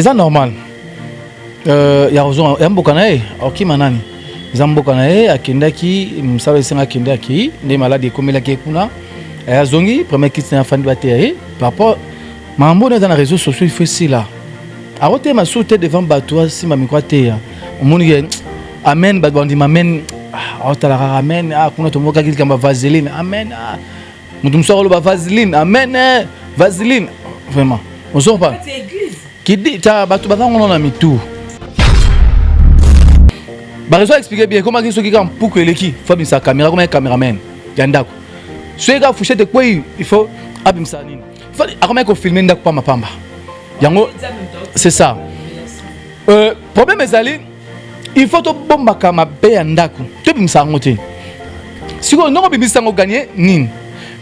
ça normal. Ya raison, ya mbokanae, ok manani. Ils ont mbokanae akendaki, msaba senga akendaki, ne malade comme la kuna. Ya zongi, premier kit na fan baté par rapport mambo dans les réseaux sociaux, il faut ci là. Arote ma soute devant bateau si ma micro té. Moni amen badbandi amen. Aotala amen, kuna tomoka kili kamba vaseline. Amen. Mutumso lo ba vaseline. Amen. Vaseline. Vraiment. On sort pas. Qui dit ta bateau bazan on a mis tout. Barezo expliquer bien comment qui soki kam pour que l'équipe faut bien sa caméra comme un caméraman. Yandako. Ceux gars fouché de quoi il faut abimsa nini. Il faut akomen ko filmer ndako pamba pamba. Yango c'est ça. Problème ezali il faut to bomba kama be yandako. To bimsa ngote. Si on non bimsa ngo gagner nini.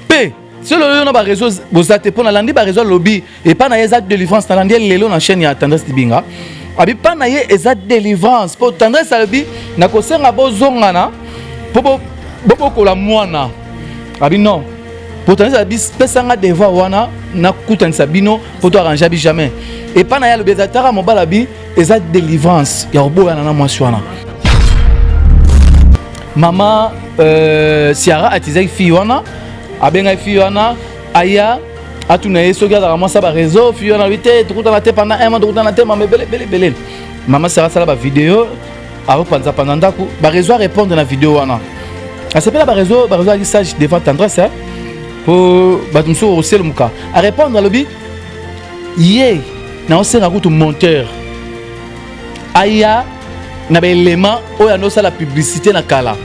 P si le na ba réseau bozate pour na landi ba réseau lobby et pas na exact délivrance na landi lelo na chaîne ya tendance dibinga. Abi pas na ye exact délivrance pour tendance albi na ko senga bozongana pour boko la mwana. Abi non. Pour tendance albi pesanga devoir wana na kutanisa bino pour to arranger abi jamais. Et pas na ya le bezatara mobala bi exact délivrance ya obo na mwasi wana. Mama Ciara atizai fi wana abenga fi wana aya atuna yeso gaza kama saba réseau fi wana vite tukuta na te pendant un mois tukuta na te mama belé mama Ciara sala ba vidéo aro panza pendant ndako ba réseau répondre na vidéo wana a s'appelle ba réseau a dit sage devant tendresse pour batumso au sel muka a répondre lobi yé na osenga kutu monteur aya na ba élément o ya no sala publicité na kala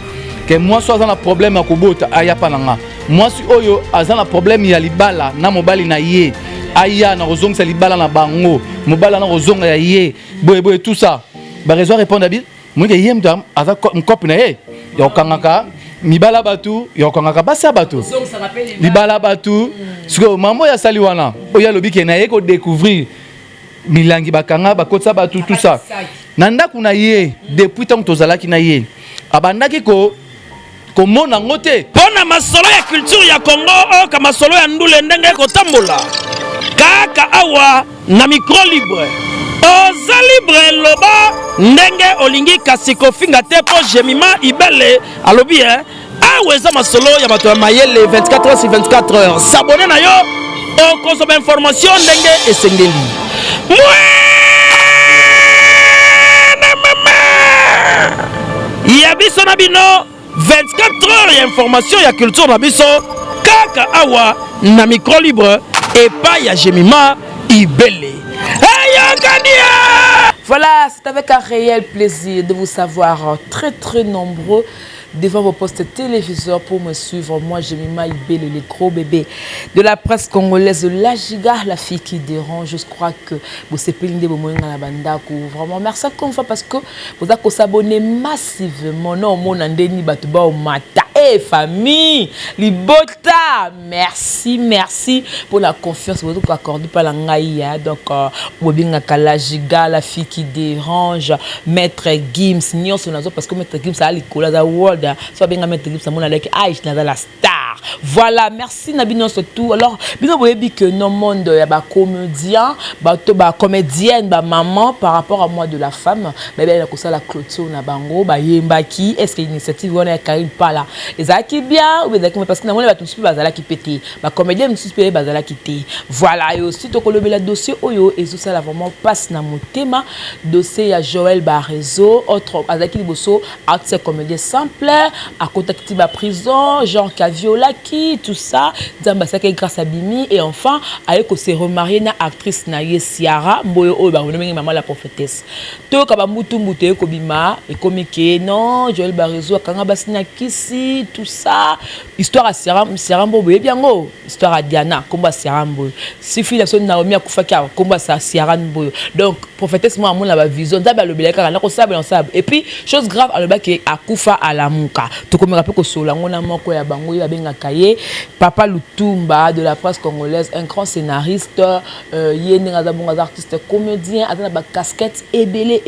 que moi soit dans le problème à kobota aya pananga moi si oyo azana problème ya libala na mobali na ye aya na rozong sa libala na bango mobala na rozong ya ye boye tout ça ba raison répondre abi moi que yem dam aza mkopi na ye ya okangaka mibala batu ya okangaka basa batu libala batu siko mambo ya sali wana oya lobi ke na ye ko découvrir milangi bakanga bakotsa batu tout ça nanda kuna ye depuis tant tozalaki na ye abandaki ko komona ngote pona masolo ya culture ya Congo o ka masolo ya ndule ndenge ko tambola kaka awa na micro libre oza libre loba ndenge olingi kasiko finga te po Jemima Ibele alobi aweza masolo ya bato ya mayele 24 heures sur 24 heures s'abonner na yo o consomme information ndenge esengeli ya biso na bino 24 heures ya information ya culture na biso kaka awa na micro libre et pas ya Jemima Ibele. Voilà, c'est avec un réel plaisir de vous savoir très nombreux devant vos postes téléviseurs pour me suivre. Moi, Jemima Ibele, le gros bébé de la presse congolaise, de la Giga, la fille qui dérange. Je crois que vous êtes la banda. Vraiment, merci encore une fois parce que vous avez s'abonner massivement. Non, mon andeni batuba au mata. Eh, famille, libota. Merci pour la confiance que vous avez accordée par la Ngaïa. Donc, vous avez la Giga, la fille qui dérange, Maître Gims, Nyon Sonazo, parce que Maître Gims a l'école World. Soit bien mettre la star. Voilà, merci Nabino surtout. Alors, bino boyebi que non monde y a ba comédien, ba comédienne, ba maman par rapport à moi de la femme. Mais bien comme ça la clôture na bango, ba yembaki. Est-ce que l'initiative on a Karim pas là. Ezaki bien ou parce que na mona ba tout super bazala qui pété. Ba comédienne me super bazala qui té. Voilà, et aussi to kolobe la dossier oyo et tout ça là vraiment passe na motema dossier à Joël Barezo, autre azaki liboso, acteur comédien simple à contacter ma prison, genre Kaviola qui tout ça, Zambasake grâce à Bimi et enfin avec se remarier na actrice naye Ciara Mboyo o ba nommé maman la prophétesse. To ka ba mutu mutu ko bima et komike non Joël Barezo kanga basina kisi tout ça histoire à Ciara Mboyo bien go histoire à Diana komba Ciara Mboyo suffit la son Naomi akufaka komba sa Ciara Mboyo donc prophétesse moi mon la vision d'aba le beleka na ko sable et puis chose grave à le bac akufa à la muka to comme rappel ko sola ngona moko ya bango ya benga kaye Papa Lutumba de la presse congolaise un grand scénariste yenga za bonga artiste comédien a ba casquette ebele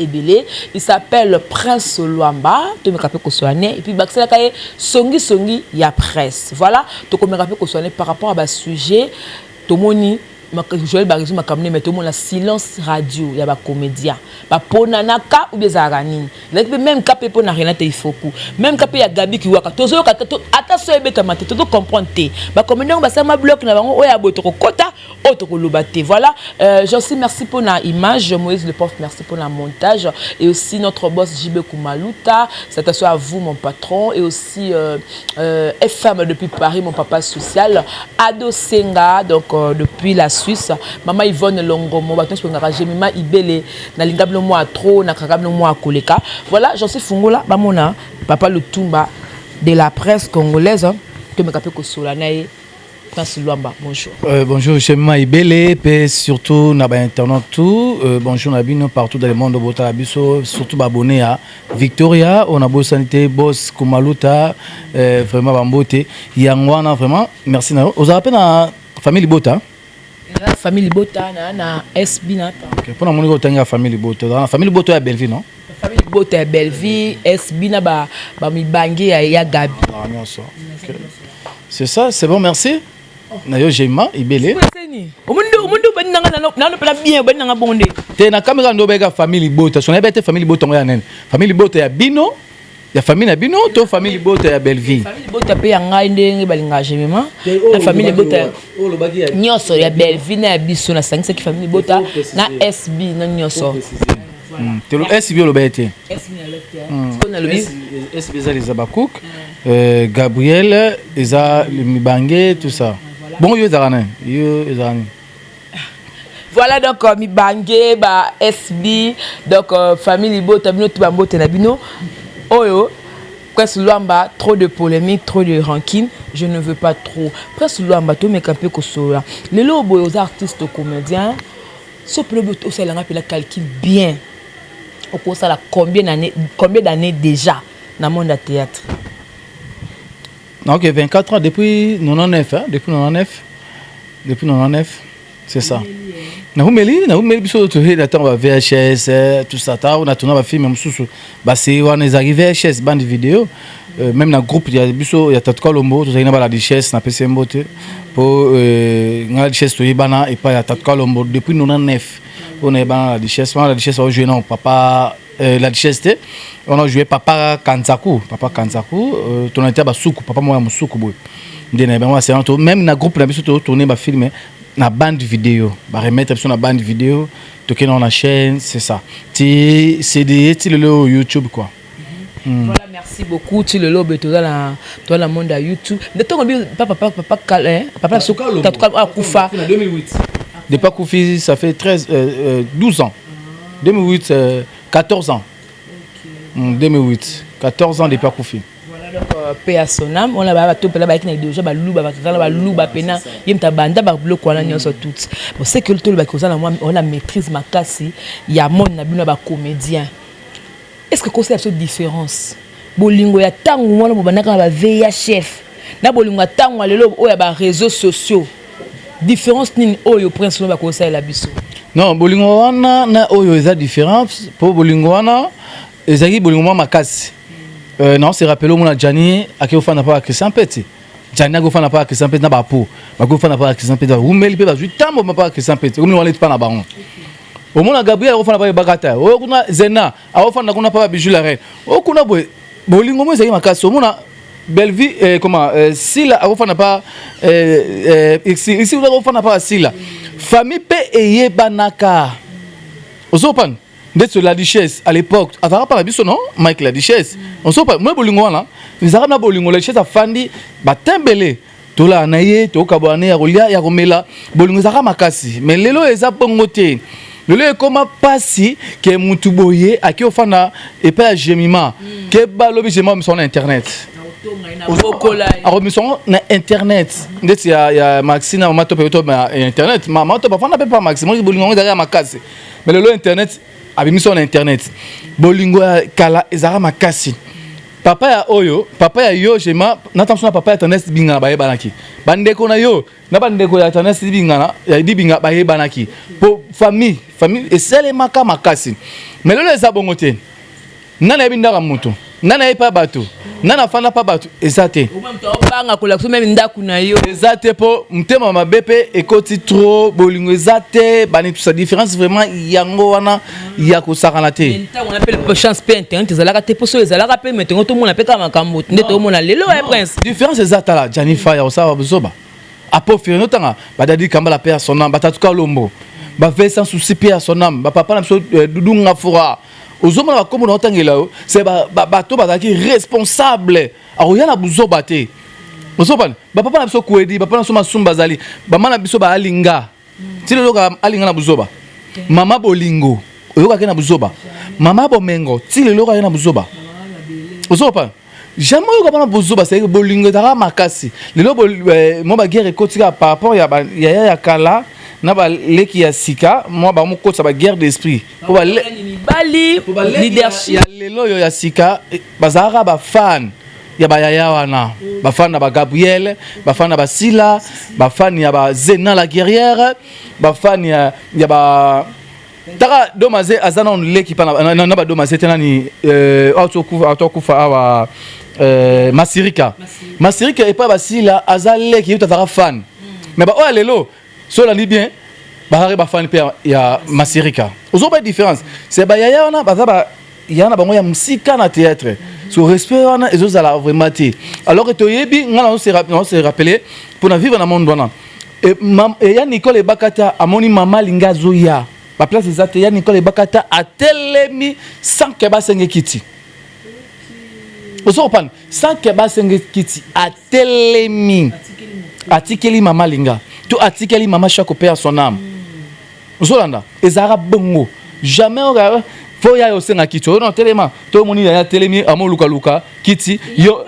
il s'appelle Prince Luamba to me rappel ko soane et puis baksela kaye songi ya presse voilà to comme rappel ko soane par rapport à ba sujet to moni Joël Barizou m'a camé mais tout le monde la silence radio il y a ba comédien ba ponanaka ou des aranines même capé pour na Renata Ifoku même capé ya Gabi qui waka tozo ka ata so ebeta mate to comprendre te ba comédien ba sama bloc na bango oya botoko kota otoko lobate voilà je aussi merci pour la image Moïse le prof merci pour la montage et aussi notre boss JB Kumaluta c'est à vous mon patron et aussi FM depuis Paris mon papa social Ado Senga donc depuis la Suisse maman Yvonne Longomo baton je ngaka Jemima Ibele na lingablo mo trop na kakablo mo akoleka voilà j'en suis fungola ba mona papa Lutumba de la presse congolaise que me capé ko solanae Prince Luamba bonjour bonjour Jemima Ibele et surtout na ba internet tout bonjour Nabino partout dans le monde bota biso surtout abonné à Victoria on a beau sanité boss Kumaluta vraiment bambote yangwana vraiment merci na aux appels na famille Bota la famille Bota na SB nata OK pour na moni ko tanga famille Bota la famille Bota ya Belleville non famille Bota ya Belleville SB na ba mibangi ya Gabi c'est ça c'est bon merci na yo Jemima Ibele omundu bananga na pela bien bananga bonde te na kamera ndo bega famille Bota so na bete famille Bota ya nene famille Bota ya Bino ya famille na Bino to famille Bota ya Belleville famille Bota pe ya ngai ndenge balinga Jemima na famille Bota nyoso ya Belleville na biso na sangisa ki famille Bota na SB na nyoso te lo SB lo bete SB za les Abakouk Gabriel eza le Mibange tout ça bon yo zarane yo zarane voilà donc Mibange ba SB donc famille Bota bino to bambote na bino oyo Prince Luamba trop de polémique trop de rancune je ne veux pas trop Prince Luamba to me camper ko sola les lobo aux artistes comédiens ce problème au c'est la calcul bien au cours ça la combien d'années déjà dans le monde du théâtre. Donc 24 ans depuis 99 hein, depuis 99 c'est ça. Na humeli biso to he d'attendre VHS tout ça ta on a tourné ba film mususu ba c'est on est arrivé VHS bande vidéo même dans groupe il y a biso il y a Tatu Kalombo tout ça ina ba la richesse na PC Mbote pour na richesse to yibana et pas ya Tatu Kalombo depuis 99 on est ba la richesse on joué non papa la richesse on a joué papa Kanzaku ton était ba suku papa moi musuku boy ndena ba moi c'est même na groupe na biso to tourner ba film na bande vidéo ba remettre sur na bande vidéo toquer dans la chaîne c'est ça c'est des le YouTube quoi. Voilà merci beaucoup tu le lobe to dans la monde à YouTube de ton papa Koufa 2008 de pas Koufi ça fait 12 ans 2008 14 ans 2008 14 ans de pas Koufi. Paix à son âme, on a ba to pela ba ki na déjà ba luba pena yemta banda ba bloc wana nyonso tout bon c'est que tout le ba kozala moi on a maîtrise makasi ya mon na bino ba comédien est-ce que conseil cette différence bolingo ya tangu mwana bobanaka ba veya chef na bolingo ya tangu lelo oya ba réseaux sociaux différence nini oyo prince ba conseil la biso non bolingo wana na oyo eza différence pour bolingo wana ezaki bolingo makasi. Non, c'est rappelé au monde Jani à qui on fait n'a pas Christian Petit. Jani a go fait n'a pas Christian Petit na ba po. Ba go fait n'a pas Christian Petit. Ou meli pe ba ju tambo ma pas Christian Petit. Ou on est pas na baron. Au monde Gabriel on fait n'a pas Bagata. O kuna Zena, a on fait na kuna pas Bijou la reine. O kuna bolingo mo zaki makasi. O monde Belleville comment Sila a on fait n'a pas ici on fait n'a pas Sila. Famille pe eye banaka. Ozopan d'être la richesse à l'époque avant pas la biso non Mike la richesse on sait pas moi bolingo là les arabes na bolingo la richesse a fandi ba tembele to la naye to kabane ya rolia ya romela bolingo zaka makasi mais lelo eza bongote lelo ekoma pasi ke mutu boye aki ofana et pas Jemima ke balobi Jemima sur internet on na internet ndeti ya Maxina mato pe to internet mama to ba fana pe pas Maxina bolingo zaka makasi mais lelo internet abimi sur internet bolingo kala ezara makasi papa ya oyo papa ya yo Jema natamso na papa ya Tanes binga baye banaki bandeko na yo na bandeko ya Tanes binga na ya di binga baye banaki po famille esele makasi mais lelo eza bongote nana yebindaka mutu nana pas bateau nana fana pas bateau ezate banga kola so même ndaku na yo ezate po mtema mabepe ekoti trop bolingo ezate bani tout ça différence vraiment yango wana ya ko sakana te on appelle chance pe internet ezalaka te po so ezalaka pe maintenant tout monde appelle makambo ndete o mona lelo e prince différence ezata la Janifa ya osaba buzoba apo firino tanga badadi kamba la paix à son âme batatuka lombo ba fait sans souci paix à son âme ba papa na so dudunga fura ozomona bakombo na otangela c'est bato bazaki responsable aroyana buzoba te ozopana papa na biso kwedi papa na so masumba zali bamana biso ba alinga tilo loka alinga na buzoba mama bolingo oyoka ke na buzoba mama bomengo tilo loka na buzoba ozopana jamais oyoka bana buzoba c'est bolingo tara makasi lelo mo ba guerre kotika par rapport ya kala na ba leki ya sika moi ba mo kotsa ba guerre d'esprit po ba bali leadership ya lelo yo ya sika bazara ba fan ya ba yaya wana ba fan na ba Gabriel ba fan na ba Sila ba fan ya ba Zena la guerrière ba fan ya ba tara domaze azana on leki pa na ba domaze tenani autokufa awa Masirika et pas ba Sila azaleki yo tara fan mais ba o lelo so la dit bien ba fan pe ya Masirika ozo ba différence c'est ba yaya wana ba yana bango ya musika na théâtre so respect wana ezo zala vraiment té alors que toyebi ngana on se rappeler pour na vivre na monde wana et ya Nicole Bakata amoni mama linga zoya ba place ezate ya Nicole Bakata atelemi sans que ba senge kiti ozo pan sans que ba senge kiti atelemi atikeli mama linga tout atikeli mama chaque père son âme ozolanda ezara bongo jamais on faut ya osenga kiti non telema to moni ya telemi amo luka kiti yo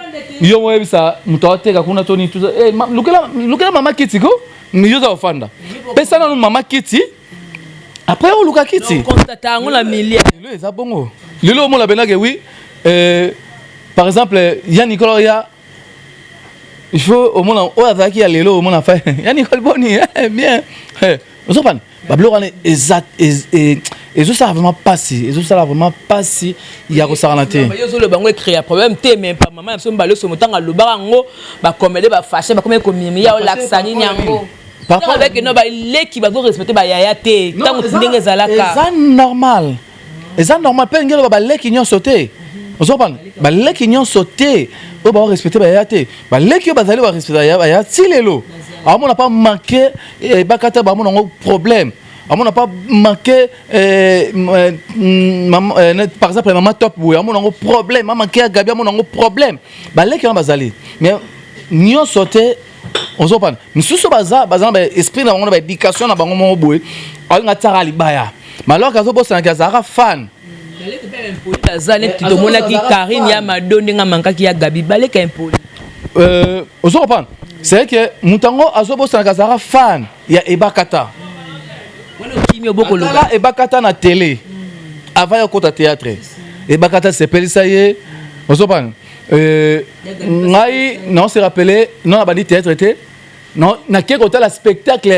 mo ebisa mutawateka kuna toni tout lukela mama kiti ko yo za ofanda pesa na mama kiti après on luka kiti constata ngo la milliard lelo eza bongo lelo mo la benage oui par exemple ya Nicolas ya il faut au moins on azaki ya lelo au moins fa ya Nicole boni bien ozopan bablorane exact et ça vraiment passé ça vraiment passé il y a resaranaté yo le bango créer problème té mais pas maman so mbalo so motanga lo barango ba comméder ba fâcher ba comme komimi ya laksani nyango papa avec no ba leki ba go respecter ba yaya té tango ndenge zalaka ça normal pe ngelo ba leki nyon sauter ozopan ba leki nyon sauter o ba respecter ba yaya té ba leki ba zali ba respecter ya tilelo on n'a pas manqué bakata ba mon problème on n'a pas manqué par exemple maman top oui on a problème on manqué à Gabi on a problème ba leki on bazali mais nyon sauté on s'en parle mais sous ce bazar esprit na on a éducation na bango mo boy on nga tsara libaya malor kazo bossa na kazara fan baleki pe impoli azane to mona ki Karine ya madonde nga manka ki ya Gabi baleki impoli on s'en parle c'est que mutango azobosa na kazara fan ya Ebakata la Ebakata na télé avant ya kota théâtre Ebakata c'est pelisaye ozopan ngai non se rappeler non abadi théâtre était non na ke kota la spectacle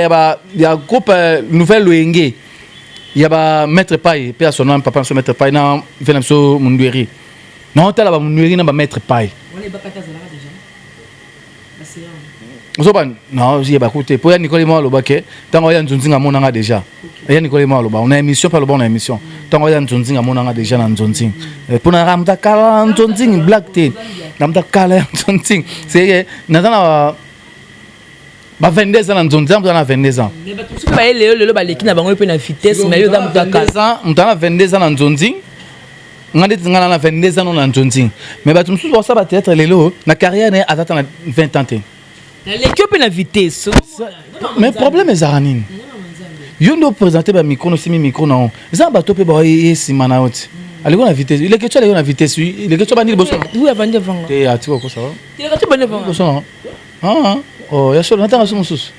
ya groupe nouvelle Loenge ya ba maître Pai pe son nom papa so maître Pai na venam so mundueri non tala ba mundueri na ba maître Pai on Ebakata zala déjà Zoban non j'ai pas écouté pour Nicole moi le baquet tant on y a Nzonzinga monanga déjà ya Nicole moi le ba on a émission pas le bon émission tant on y a Nzonzinga monanga déjà na Nzonzing pour na ramta kala Nzonzing black tea ramta kala Nzonzing c'est natana ba 22 ans na Nzonzing na 22 ans mais ba tout ça ba lelo ba leki na bango pe na vitesse mais yo da mutaka mutana 22 ans na Nzonzing ngande tingana na 22 ans na Nzonzing mais ba tout ça ça ba théâtre lelo na carrière na atata na 20 ans l'équipe na vitesse mais problème est aranine yo ndo présenter ba micro no simi micro non ça ba topé ba yesima na oti aliko na vitesse il est que tu as na vitesse il est que tu bandi bosso oui avant de vendre te atiko ko ça va il est que tu bandi vendre bosso oh ya so natanga so mususu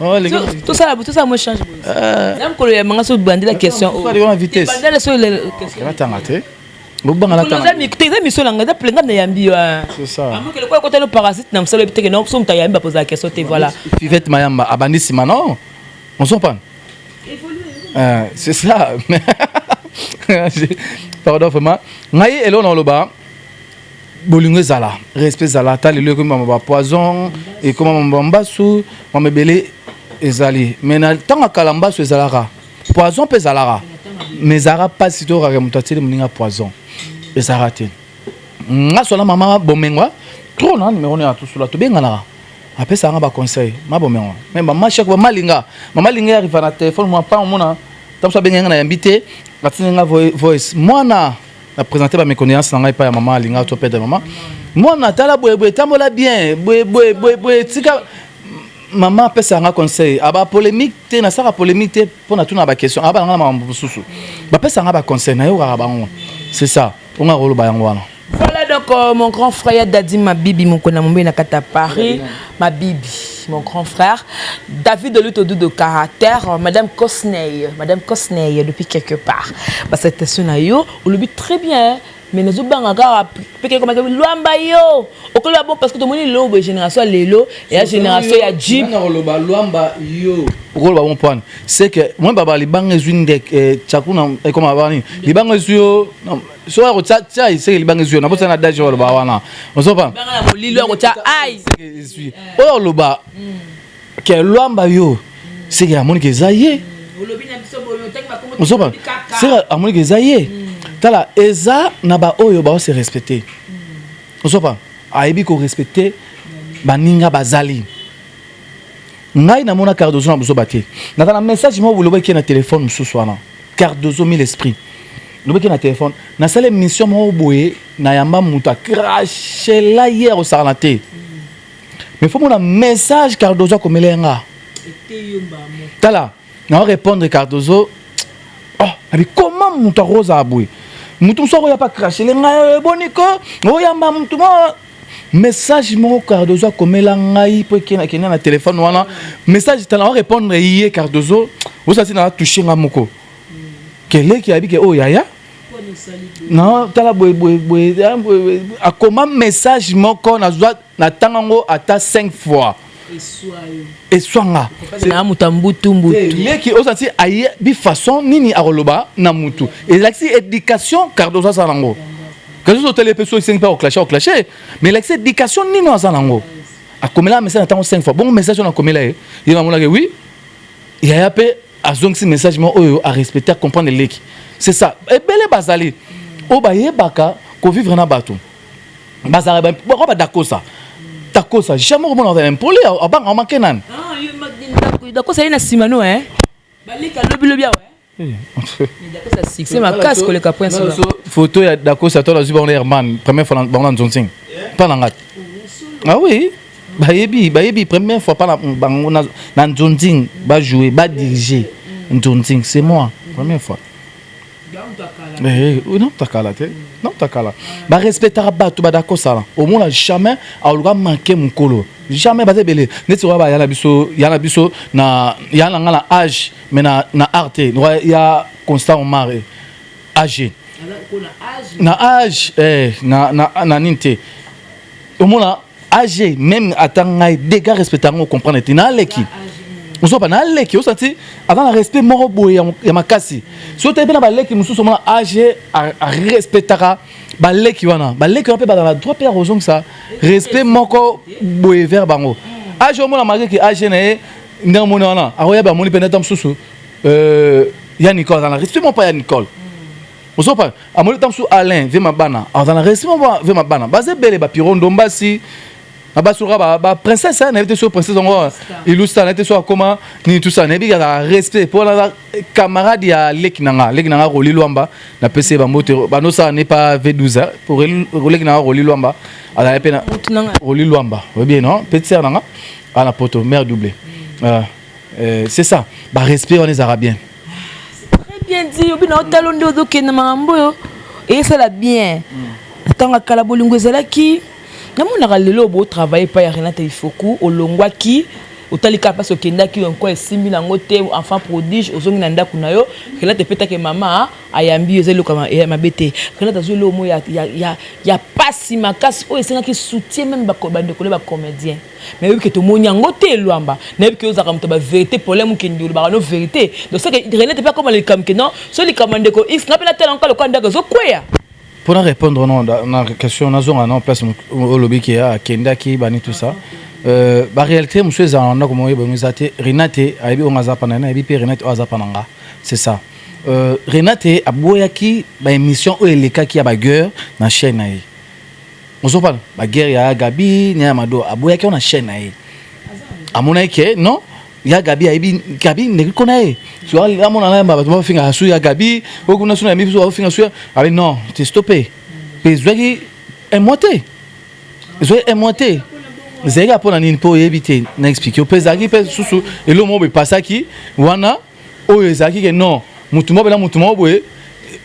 oh les gars tout ça moi change même ko le manga so bandi la question oh na vitesse bandi la so le question natanga te bobanga natanga te mi so langa da plenga na yambi c'est ça amo que le quoi côté le parasite na msalo biteke na so mta yamba poser la question te voilà Fivette Mayamba abandi sima non on s'en parle c'est ça pardon vraiment ngai elo na loba bolingo ezala respect ezala ta lelo comme mama poison et comme mama mbasu mama belé ezali mais na tanga kalambasu ezalaka poison pe ezalaka mais ezara pas si to ka mutati muninga poison ezara te nga sola mama bomengwa trop na numéro na tout cela to bengana après ça nga ba conseil ma bomengwa mais mama chaque mama linga arrive na téléphone moi pas mona tam so benga na invité batinga voice moi na présenter mes connaissances na pas ya mama linga to pète maman moi na tala boye tambola bien boye tika maman peut ça nga conseil aba polémique te na sara polémique te pour na tout na ba question aba nga mama bususu ba peut ça nga ba conseil na yo ka ba c'est ça on a rolo ba yango wana. Voilà donc mon grand frère Dadi Mabibi Mokona Mumbe Nakata Paris, Mabibi, mon grand frère, David de lutte de caractère, Madame Cosney depuis quelque part. Bah cette question là yo, on le but très bien. Mais nous avons encore pété comme Luamba yo. Au cas bon parce que tout le monde est là, génération Lelo et la génération ya Jeep. Luamba yo. Au cas bon point, c'est que moi baba les bangs zunde chakuna comme avani. Les bangs yo soit au chat c'est les bangs yo na bossa na daje wala ba wana. On sait pas. Banga lilo au chat ai. Oh loba. Que Luamba yo. C'est que amoni ke zaye. On sait pas. C'est amoni ke zaye. Tala eza na ba oyo ba se respecter. On sait pas. Aibi ko respecter baninga bazali. Ngai na mona Cardozo na buzo baté. Na ta message mo bulo ki na téléphone mususu wana. Cardozo mille esprit. Lo ki na téléphone na sale mission mo boye na yamba muta cracher la hier au sarlaté. Mais faut mon message Cardozo comme lenga. Tala na répondre Cardozo. Oh, mais comment muta rosa aboué? Mutu so ya pas cracher lenga boniko. O yamba mutu mo message mon Cardozo komela ngai po kena na téléphone wana message tala répondre hier Cardozo vous ça na toucher ngamoko kele ki abi ke o yaya non tala boy a comment message moko na zwa na tangango ata 5 fois et soanga na mutambutu leki o ça aye bi façon nini aroloba na mutu et l'accès éducation Cardozo salango. Quand je suis au télépeso, il pas au clasher, mais l'accès d'éducation ni non à Zanango. A comme là, message attend 5 fois. Bon message on a comme là, il y a mon oui. Il y a appelé à zonk si message moi à respecter, à comprendre les lecs. C'est ça. Et belle bazali. Au baye baka, qu'on vivre na bateau. Bazali ba ba d'accord ça. D'accord ça. Jamais on va impoli à bang en makenan. Ah, d'accord ça ina simano hein. Balika lobi ouais. C'est ma casse que le caprin sur la photo d'accord ça toi on Herman première fois dans Johnson pas dans ah oui bayebi première fois pas dans Johnson ba jouer ba diriger Johnson c'est moi première fois mais non takala ba respectera ba tout ba d'accord ça au moins jamais a le manquer mon colo jamais ba belé net sur ba yana biso na yana ngala âge mais na arte il y a constant maré âge na âge na ninte au moins âge même atanga des gars respectant comprendre na leki on so pas na leki on senti avant la respect moro boye ya makasi so te bena ba leki musu so mona âge a respectera ba leki wana pe ba dans la droit pe raison ça respect moko boye vers bango âge o mona maré ki âge na ndam mona wana aroya ba moni penetam susu ya Nicole dans la respect mon pas ya Nicole on so pas amoni tam su Alain ve mabana dans la respect mon ve mabana basé bele ba pirondo mbasi abasura ba princesse na était sur princesse ngo illustre na était sur comment ni tout ça na bi ga respect pour la camarade ya lekinanga Roli Luamba na PC ba moto ba no ça n'est pas V12 pour lekinanga Roli Luamba ala pena Roli Luamba bien non petit sœur nanga à la poto mère doublée c'est ça ba respect on les arabiens très bien dit obina talondo dokena mambo yo et ça la bien tanga kala bolingo zelaki namona lelo bo travailler pa ya Renata Ifoku olongwa ki otalika parce que kenda ki encore esimi na ngote enfant prodige ozongi na ndako na yo Renata peta ke mama ayambi ezelo kama e mabete Renata zelo mo ya pasi makasi o esenga ki soutien même ba bandeko ba comédien mais oui que to monya ngote Luamba na bi ke ozaka mto ba vérité problème ki ndi ba no vérité donc c'est que Renata pas comme le kam que non so li kamandeko x na pela tel encore le kanda zo kwea Pour répondre non dans la question on a en place au lobby qui a Kenda qui bani tout ça. La réalité monsieur Zana comme vous avez Renate aibi on azapana na aibi Renate azapananga. C'est ça. Renate aboyaki ba émission o eleka ki ya ba guerre na chaîne na ye. On se parle ba guerre ya Gabi ni Amado aboyaki na chaîne na ye. Amona ke non ya Gabi aibi Gabi ne connaît. Tu vois là mon ana ba tu finga su ya Gabi o kuna suna mi so finga su avec non tu stoppé. Pezoki est monté. Zoé est monté. Zega pour nani pour éviter na expliquer. Pezaki pez susu et le mot be pasaki wana o ezaki que non mutumo bela mutumo boye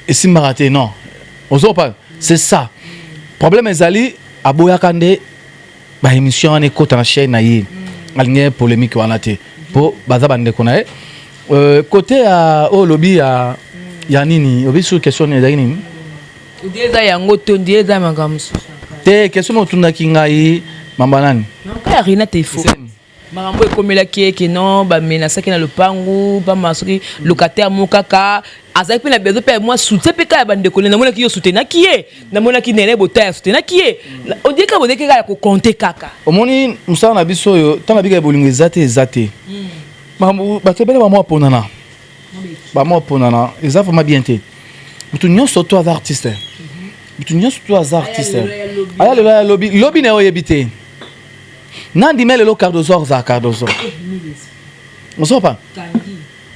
et si maraté non. On se parle. C'est ça. Problème ezali aboya kande ba émission en écoute en chaîne na yi. Aligné polémique wana te. Pour baza bande konae. Côté à au lobby à nini, obi sur question ezali nini? Udeza yango tondieza magamsu. Te question otunda kingai mambanani. Ka rina te fo. Marambo ekomela ki non ba menasa ki na lopangu ba masoki locataire mokaka azaki pe na besoin pe moi soutien pe ka bande ko na mona ki yo soutenir ki e na mona ki nene bota soutenir ki e on dit ka bo deke ka ko compter kaka. Omoni musana na biso yo tana bika bolingo ezate. Mambo ba tebele ba moi ponana. Ba moi ponana, ça vraiment bien té. Mutu nyonso to az artiste. Mutu nyonso to az artiste. Aya le lobby na oyebité. Nandi mele lo Cardozo za Cardozo. On sait pas.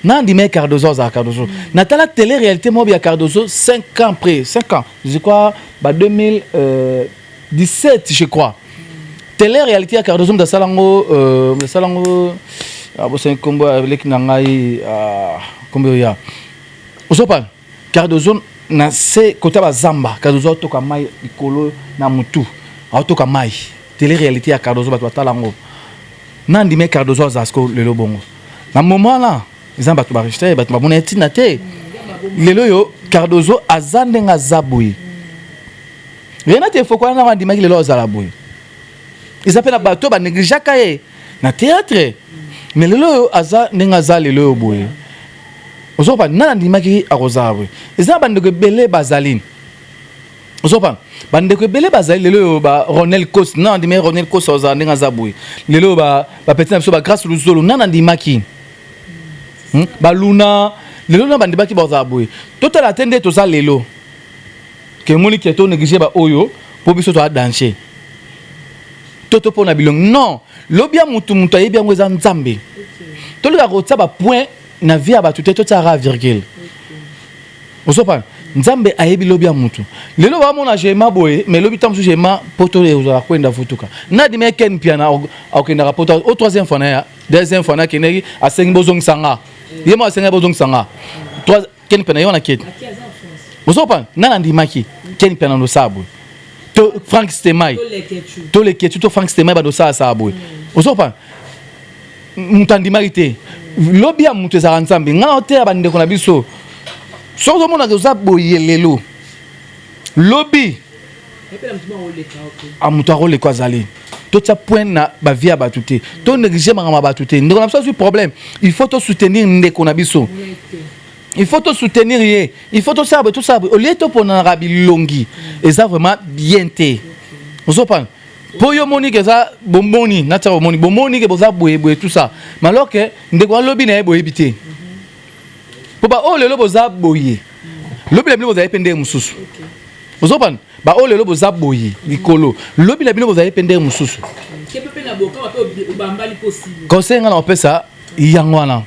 Nandi mele Cardozo za Cardozo. Natala télé réalité moi bien Cardozo 5 ans après, 5 ans. Je crois ba 2017 je crois. Télé réalité à Cardozo de Salango abo c'est combo avec nangai combo ya. On sait pas. Cardozo na se kota ba zamba Cardozo to ka mai ikolo na mutu. Auto ka mai. Télé réalité à Cardozo bato talango nandi me Cardozo zasko lelo bongo na moment là ils ont bato ba rejeter bato ba mona etina te lelo yo Cardozo azande nga zabui rien te faut quoi na mandi maki lelo zalaboui ils appellent bato ba négliger kaye na théâtre mais lelo yo aza nga za lelo boui ozo pa nandi maki akozabui ils ont bande belé bazaline ozo pa bande ko belé bazali lelo ba Ronel Kos non ndime Ronel Kos oza ndinga zabui lelo ba petit na biso ba grâce luzolo nana ndimaki ba Luna lelo na bande baki ba zabui total atende to za lelo ke moni ke to négliger ba oyo po biso to a danser toto pona bilong non lobia mutu ayebi yango eza nzambe to leka ko tsa ba point na vie ba tuté to tsara virgule osopa nzambe ayebi lobia mutu lelo ba mona jema boye mais lobi tamsu jema poto ezo kwenda futuka nadi me ken piana okenda rapporta au troisième fois na deuxième fois na keneki a sengi bozong sanga yema sengi bozong sanga trois ken piana yona ket osopa nana ndimaki ken piana no sabu to Frank Stemai to le ketu to Frank Stemai ba do sa sabu osopa mutandimaki te lobia mutu za nzambe ngana te abande ko na biso sozo mona ke zabo yelelo lobby amuto role ko azali to tia point na ba via batuté to négliger mangama batuté ndeko na biso problème il faut to soutenir ndeko na biso il faut to soutenir ye il faut to sabre tout ça au lieu to pona rabi longi et ça vraiment bien té ozo pas po yo moni ke za bomboni na tia bomoni ke boza boye tout ça mais alors que ndeko lobby na boye bité ba o lelo boza boye lobi la bino boza epende mususu ozopan ba o lelo boza boye likolo lobi la bino boza epende mususu kepepe na boka ba pe bambali possible conseil ngana opesa yangwana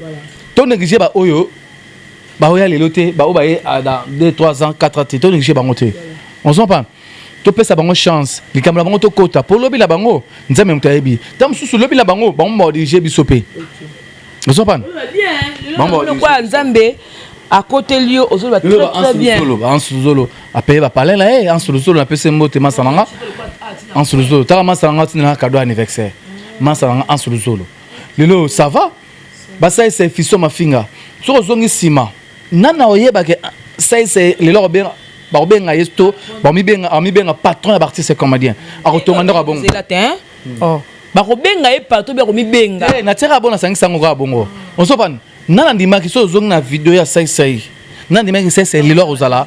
to négliger ba oyo ba oya lelo te ba o ba ye dans 2 3 ans 4 ans to négliger ba ngote on s'entend to pesa bango chance likamla bango to kota pour lobi la bango nzame mutayebi tam mususu lobi la bango ba mo diriger bisope on s'entend le quoi nzambe à côté lieu aux autres très bien en sous-zolo a payer ba parler là en sous-zolo na pese mbote masananga en sous-zolo ta masananga tina cadeau anniversaire masananga en sous-zolo lelo ça va ba ça c'est fisso ma finga so zongi sima nana oyeba ke ça c'est lelo bien ba benga yesto ba mi benga patron ya artiste comédien a retourner ndako bongo c'est latin oh ba ko benga e patron ba ko mi benga na tera bona sangisa ngo ka bongo on sopan nana ndimaki so zongi na video ya sai nandi maki c'est lelo ozala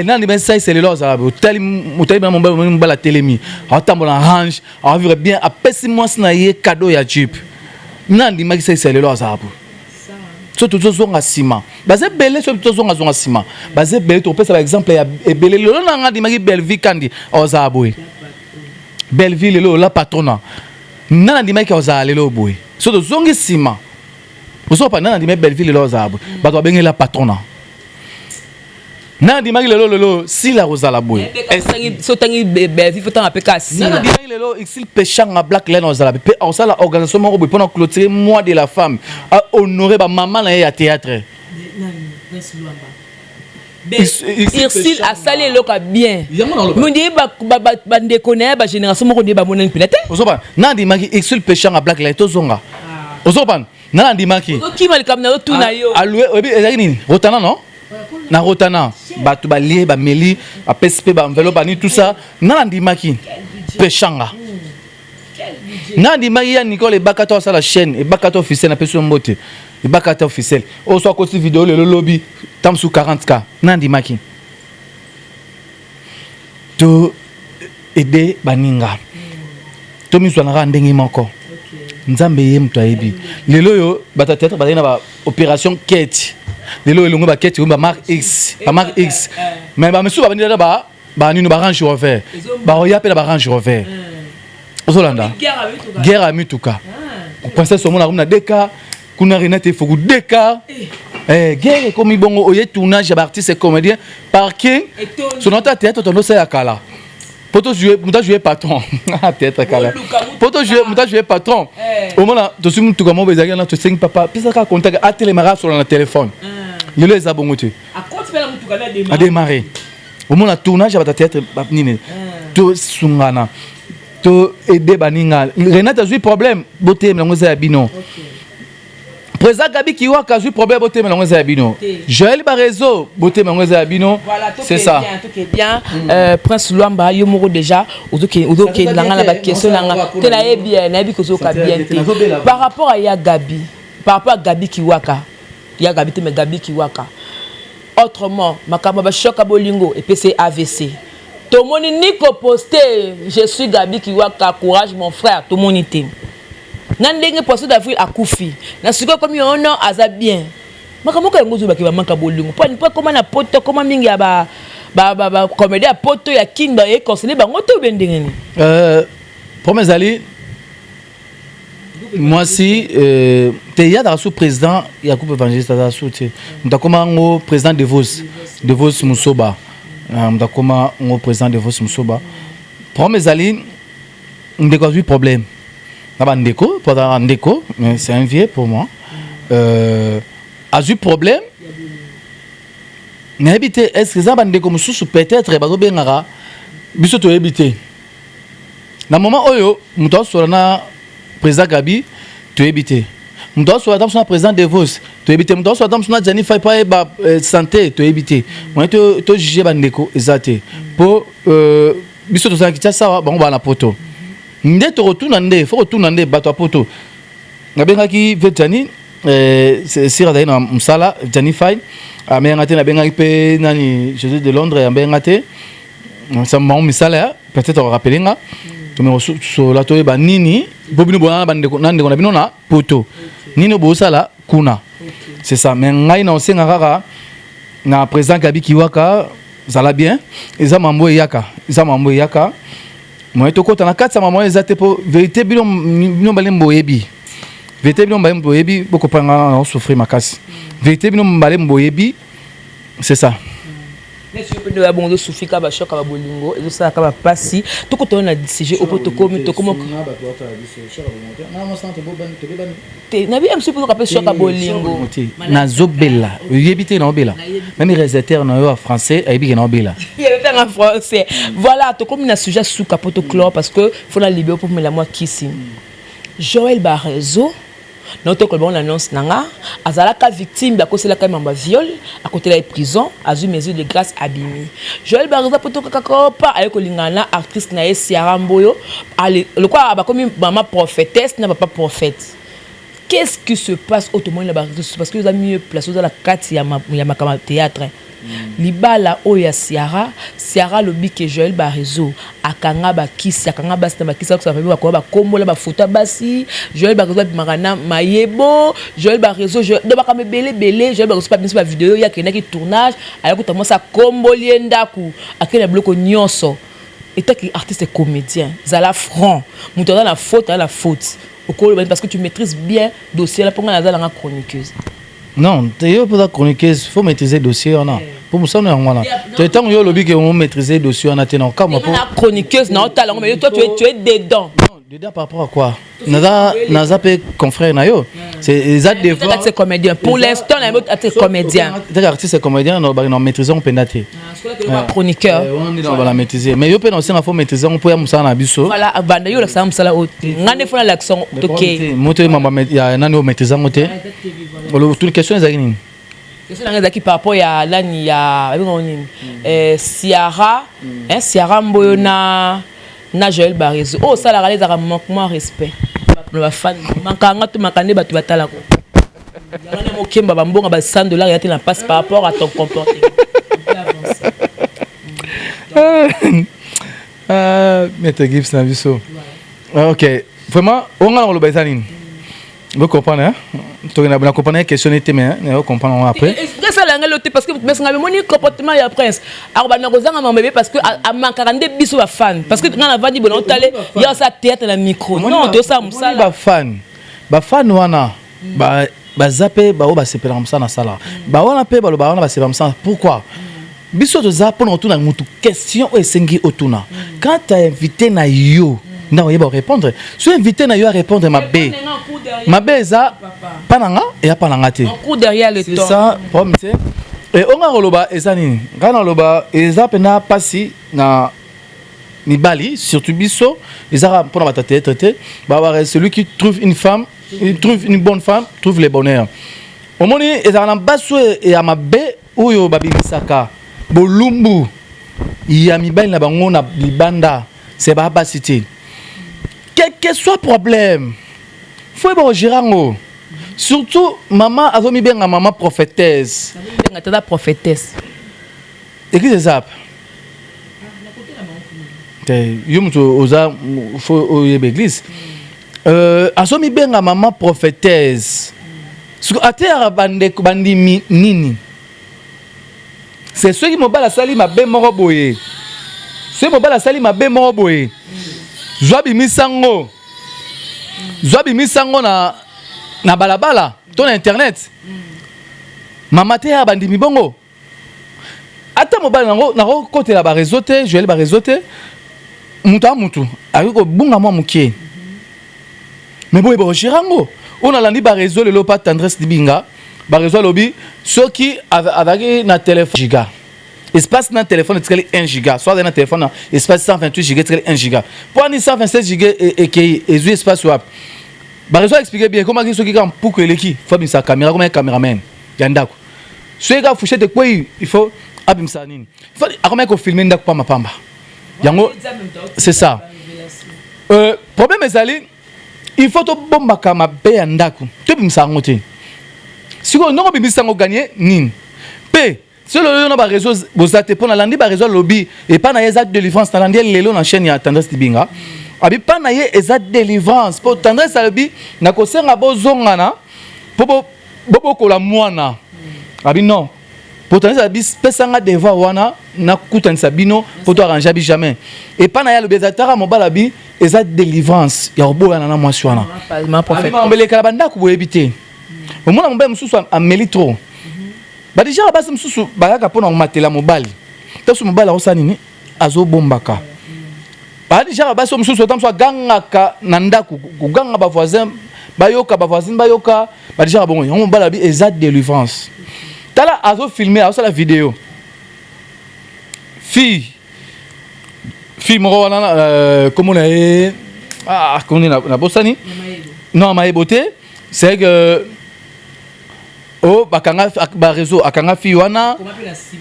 nandi maki c'est lelo ozala tali mon bala telemi atambola range a vivre bien a pesi moi na ye cadeau ya Jeep nandi maki c'est lelo ozala so to zonga sima baze belé so to zonga sima baze belé to pesa par exemple ya belé lelo nanga di maki Belleville kandi ozala boy Belleville lelo la patrona nandi maki ozala lelo boy so to zongi sima oso pa nandi maki Belleville lelo ozala boy ba to bengi la patrona nandi maki lelo si la ozala boy so tangi Belleville faut tant apeka si nandi maki lelo il pêchanga black lane ozala pe osala organisation moko boy pendant clôturer mois de la femme a honorer ba maman na ya théâtre Irsil a salé le cas bien. Mon dieu ba ndekone ba génération moko ndi ba monen pilete. Ozoba nandi maki Irsil pêchant à black light ozonga. Ozoba nandi maki. Oki mal kam na to na yo. Alloué obi ezali nini? Rotana non? Na rotana ba to ba lié ba meli ba PSP ba enveloppe ba ni tout ça nandi maki pêchanga. Nandi maki ya Nicole Bakato sa la chaîne et Bakato officiel na peso mbote. Et Bakato officiel. O so côté vidéo le lobby tam sous 40K. Nandi maki. To aider baninga. To miswana ndenge moko. Nzambe ye mtu ayebi. Lelo yo bata tête ba na ba opération quête. Lelo elongo ba quête ba marque X, ba marque X. Mais ba mesu ba bani ba ni no ba range revers. Ba oya pe ba range revers. Ozolanda. Guerre à Mituka. Princesse Omona na deka kuna Renate Fogu deka. Guerre comme bongo oye tournage d'artistes et comédiens parking sur notre théâtre tono ça yakala. Poto jouer muta jouer patron. Théâtre kala. Poto jouer muta jouer patron. Omona to simu tuka mo bezaki na to sing papa pisa ka contact a télémarque sur le téléphone. Lelo eza bongote. A compte pela mutuka na a démarrer. Omona tournage à théâtre nini. To sungana. To aider baninga Renate a eu problème boté melongoza ya bino Président Gabi Kiwaka a eu problème boté melongoza ya bino Joël Barezo boté melongoza ya bino c'est ça tout est bien Prince Luamba yo moko déjà ozoke langa na ba question langa te na bien na bi kozo ka bien par rapport à ya Gabi par rapport à Gabi Kiwaka ya Gabi te mais Gabi Kiwaka autrement makamba ba choka bolingo et puis c'est AVC. Tout le monde n'est pas posté. Je suis Gabi Kiwaka, courage mon frère. Tout le monde était. Nandenge posté d'avril à Koufi. Na suko comme yo non aza bien. Makamo ka ngozo ba ki ba manka bolingo. Pas comment na poto comment mingi ya ba comédie à poto ya kinda et conseiller ba ngoto bendenge ni. Premier ali moi si te ya da sous président ya coupe évangéliste da sous te. Ndakoma ngo président de Vos Musoba. Ndakoma ngo président de Vos Musoba. Premier ali ndeko a eu problème. Naba ndeko, pendant ndeko, mais c'est un vieux pour moi. A eu problème. N'habite est-ce que ça ndeko mususu peut-être bazo bengara biso to habiter. Na moment oyo muto so na président Gabi to habiter. Muto so dans son président de Vos to habiter. Muto so dans son Jennifer pa ba santé to habiter. Moi to juger bandeko ezate. Pour biso to sa kitasa ba na poto. Nde to retourna nde faut retourna nde bato poto. Na bengaki vetani sira daina msala Jennifer amengate na bengaki pe nani Jésus de Londres amengate ça m'a misala peut-être rappelinga to me so la to ba nini bobino bona bande ko nande ko na bino na poto nino bo sala kuna c'est ça mais ngai na osenga kaka na président Gabi Kiwaka zala bien eza mambo yaka moi to kota na katsa mambo ezate po vérité bino balembo yebi vérité bino balembo yebi boko panga na souffrir makasi vérité bino balembo yebi c'est ça. Mais si on a bon de souffrir ba choc ba bolingo et ça ka ba passi to ko to na DCG au protocole to comment na bi am si pour ka choc ba bolingo na zobela yebite na obela même réalisateur na yo en français ayebi na obela il est en français voilà to comme na sujet sous capoto clore parce que faut la libérer pour me la moi qui Joël Barezo notre colon annonce nanga azalaka victime ba kosela ka mamba viol à côté de la prison azu mesure de grâce abimi Joël Barezo poto kakopa ayeko lingana actrice na Siara Mboyo le quoi ba comme maman prophétesse na papa prophète qu'est-ce qui se passe autrement là-bas? Parce que vous avez mieux placé dans la carte, il y a ma théâtre. Libala oya Ciara lobi que Joël Barezo akanga ba kisi akanga ba sta ba kisi ko ça fait ba kombo la ba photo basi Joël Barezo marana mayebo Joël Barezo de ba kame belé Joël Barezo pas bien ba vidéo ya kena ki tournage aya ko tamo sa kombo lienda ku akena bloko nyonso état que artiste et comédien zala franc muto dans la faute parce que tu maîtrises bien dossier là pour nga nazala nga chroniqueuse. Non, tu es pour la chroniqueuse, il faut maîtriser le dossier. Pour ça, on est tu es tant que lobby que on maîtriser le dossier, on a tenu comme pour la chroniqueuse, non, talent, mais toi tu es dedans. Non, dedans par rapport à quoi? Naza pe confrère nayo. C'est ça des fois. C'est comédien. Pour l'instant, on est comédien. T'es artiste comédien, on maîtriser on pénaté. Chroniqueur. On est dans la maîtriser. Mais yo pe non c'est il faut maîtriser on peut ça na biso. Voilà, banda yo la ça musala o. Ngane fona l'accent OK. Moto mama ya nani o maîtriser moté. Toutes les questions ezaki nini? Question ezaki par rapport ya lani ya Ciara, Ciara Mboyo na Joël Barezo. Oh ça la réaliser un manquement respect. Le fan mankanga to makande batu batala ko. Yana mo kemba bambonga ba $100 ya te na passe par rapport à ton comportement. Maître Gibbs na biso. OK. Vraiment, on a le bazanine. Vous comprenez, hein? Tu as compris question était mais on comprend après. C'est ça l'angle parce que mais ça mon comportement ya prince. Alors ba nakozanga mon bébé parce que à mankarande biso ba fan parce que quand on va dire bon talé il y a ça tête na micro. Non, de ça musala. Ba fan wana ba zappé ba o ba sepela musala na sala. Ba wana pe ba lo ba wana ba sepela musala. Pourquoi? Biso de zappé on tourne mutu question o esengi otuna. Quand tu as invité na yo non, il va répondre. Si invité na yo à répondre ma bé. Ma bé ça pananga et pananga té. On court derrière le temps. C'est ça, problème c'est. Et on a roloba ezani. Kana loba eza pena passi na ni bali surtout biso, ezara pour na traité. Ba celui qui trouve une femme, il trouve une bonne femme, trouve le bonheur. Au moni ezara na baso et à ma bé oyo babimisaka. Bolumbu. Il y a mi bali na bango na libanda. C'est ba cité. Quel que soit problème, faut être gérango. Surtout maman a mis bien maman prophétesse. La prophétesse. Et qui c'est ça? Yum to oza faut y l'église. A mis bien maman prophétesse. Sur à terre bandi nini. C'est ceux qui m'ont pas la sali ma bé moroboye. Ceux qui m'ont pas la sali ma bé moroboye. Zwabi misango na balabala ton internet mama te ya bandi mibongo ata mobile na côté la ba réseau te Joël ba réseau te mutu ayiko bunga mwa mukie mais boye bo chirango on a landi ba réseau le lopa tendresse dibinga ba réseau lobi ceux qui avec na téléphone giga espace dans téléphone est 1 giga soit dans téléphone espace 128 giga est 1 giga pour 127 giga et qui est espace web ba réseau expliquer bien comment ceux qui quand pour que l'équipe faut bien sa caméra comme un caméraman yandako ceux qui fouché de quoi il faut abim sa nini il faut comment qu'on filmer ndako pa mapamba yango c'est ça problème ezali il faut to bomba kama be yandako to bimsa ngote siko ndongo bimisa ngo gagner nini p c'est le réseau vous êtes pour la réseau lobby et pas na exact délivrance dans la lelo na chaîne ya tendresse dibinga abi pas na exact délivrance pour tendresse lobby na ko senga bozonga na bobo ko la mwana abi non pour tendresse lobby pesanga devoir wana na kutanisa bino pour to arranger bi jamais et pas na ya lobby zatara mobala bi exact délivrance ya oboya na mwasi wana ma prophète abi mbele kala banda ku boyebité au mona mbe mususu ameli trop. Ba déjà basi msusu bayaka pona matela mobali tasu mobali osani ni azo bombaka ba déjà basi msusu tamso gangaka na ndaku kuganga ba voisin bayoka ba déjà bon on mobali bi exact délivrance tala azo filmer azo la vidéo fille moko wana comment on comment na bosani non ma beauté c'est que oh bakanga ba réseau akanga fiwana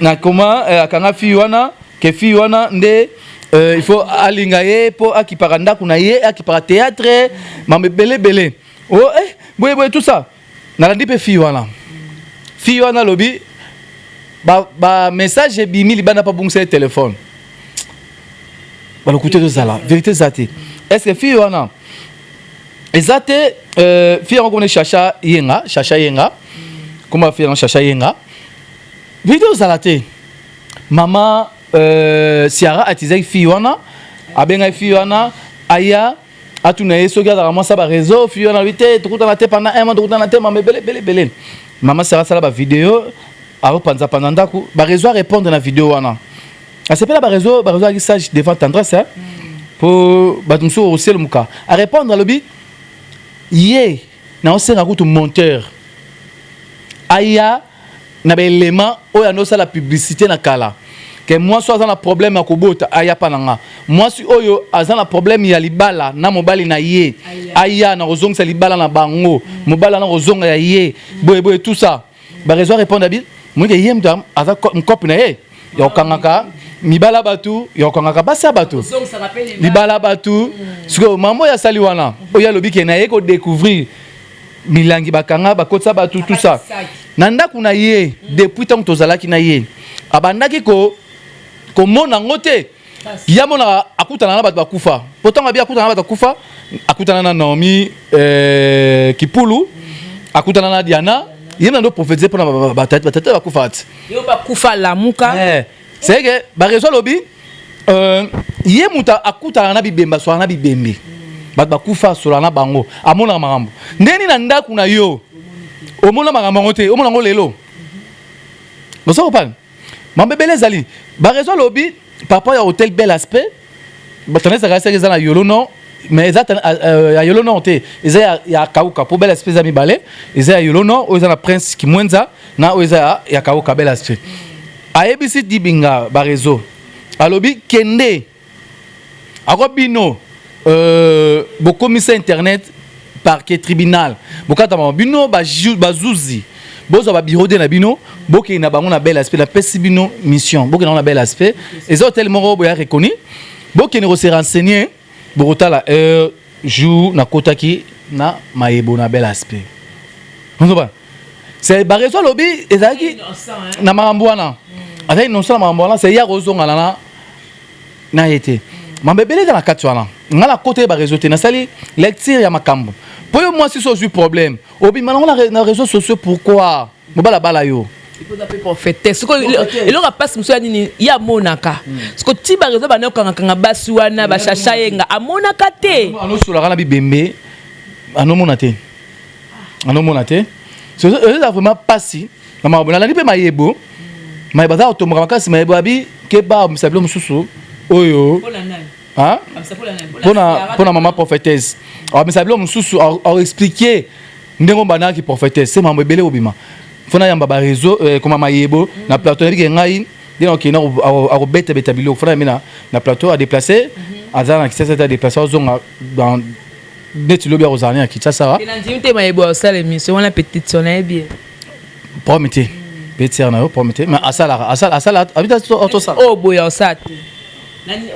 na comment akanga fiwana ke fiwana nde il faut alinga ye po akiparanda kuna ye akipara théâtre mambe belé oh boye tout ça nalandi pe fille wana lobi ba message ebimi libanda pa bungisa téléphone balokuté tout ça là vérité zate est-ce que fille wana ezate fille on connaît chacha yenga comment faire chacha yenga vidéo zalate maman Ciara atizai fille wana abenga fille wana aya atuna yeso ga vraiment ça ba réseau fille wana vite tout dans la tête pendant un mois tout dans la tête maman belé maman Ciara ça la ba vidéo a repanza pendant ndaku ba réseau répondre na vidéo wana a s'appelle ba réseau qui sage devant tendresse pour batumso aussi le muka a répondre lobi yé na osenga kutu monteur aya na ba élément oya no ça la publicité na kala que moi soit dans un problème à kobota aya pananga moi si oyo azan la problème ya libala na mobali na ye aya na ozong sa libala na bango mobala na ozong ya ye boye tout ça ba réseau répondre abi moi que yem dam aza mkopi na ye ya okangaka mibala batu ya okangaka basa batu libala batu siko mambo ya sali wana oya lobi ke na ye ko découvrir milangi bakanga bakotsa batu tout ça nanda kuna ye depuis tant tozalaki na ye abandaki ko mona ngote ya mona akutana na bato bakufa pourtant abi akutana na bato bakufa akutana na Naomi Kipulu akutana na Diana yena ndo prophétiser pour na batata bakufa ati yo bakufa la muka c'est que ba réseau lobi ye muta akutana na bibemba so na bibembe bato bakufa so na bango amona makambo ndeni na ndaku na yo omona makambo ngote omona ngo lelo boso pas mambebele zali ba réseau lobi papa ya hôtel Bel Aspect batanesa ka seka na yolo non mais exact ya yolo non te eza ya kauka pour Bel Aspect za mibale eza ya yolo non oza na prince Kimwenza na oza ya kauka Bel Aspect ayebisi dibinga ba réseau alobi kende akobino bokomisa internet parquet tribunal bokata bino bazuzi bozo ba bureau de na bino boke na bango na Bel Aspect la pesi bino mission boke na Bel Aspect les hôtels moro boya reconnu boke ne se renseigner bokota la heure jour na kotaki na mayebo na Bel Aspect on va c'est ba réseau lobby ezaki na marambwana avec non seulement marambwana c'est ya rozonga na été mambebele dans la katwana ngala côté ba réseau te na sali lecture ya makambo. Pour moi si so problème. Obi maintenant na réseaux sociaux pourquoi? Mobala bala yo. Il faut appeler prophète. Ce que il aura pas monsieur nini ya monaka. Ce que ti ba réseau ba na kanga basi wana ba chacha yenga amonaka te. Ano sola na bibembe. Ano monate. Ano monate. C'est vraiment passé. Na mabona la lipe mayebo. Mayeba za otomoka makasi mayebo abi ke ba msablo mususu. Oyo. Hein? Pour la maman prophétesse. Alors, mais ça veut dire expliquer ndenge bana ki prophétesse. C'est maman belé obima. Fona yamba ba réseau comme mayebo na plateau na ngai donc na a beta beta bilo fona mina na plateau a déplacer azana qui s'est déplacer zonga dans net lobi rozania ki ça ça. Et l'indimité mayebo ça l'émission on la petite sonne bien. Promettez. Petit na promettez mais asala habita auto ça. Oh boya ça.